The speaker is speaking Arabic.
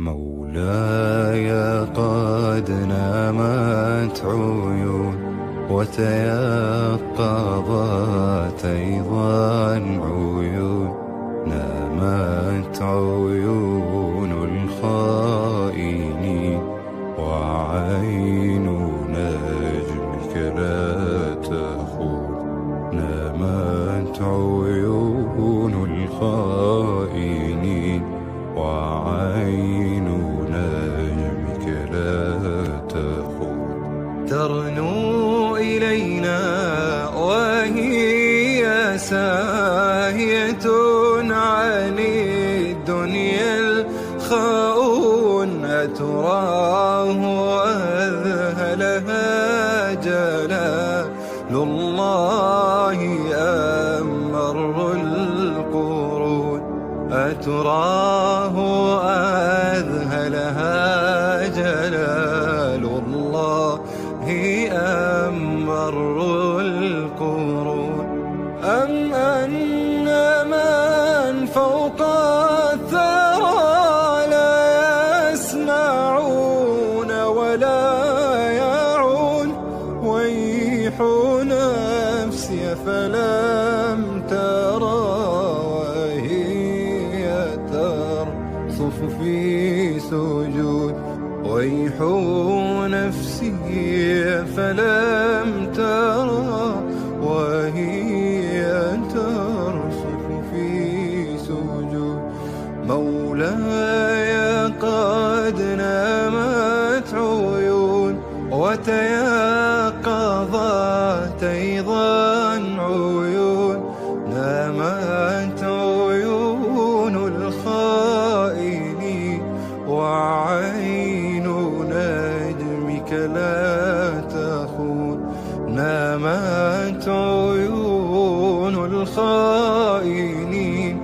مولاي قد نامت عيون وتيقظت أيضا عيون، نامت عيون الخائنين وعين نجمك لا تخون، نامت عيون الخائنين وعين نجمك لا تخون. ترنو إلينا وهي ساهية عن الدنيا الخاؤون، أتراه أذهلها جلال الله أم مر القرون، أتراه أذهلها جلال الله أم مر القرون، أم أن من فوق الثرى لا يسمعون ولا يعون، ويح نفسي فلم ترى وهي ترصف في سجود، ويح نفسي فلم ترى وهي ترصف في سجود. مولاي قد نامت عيون وتيقظت أيضا عيون، نامت عيون الخائنين وعين نجمك لا تخون، نامت عيون الخائنين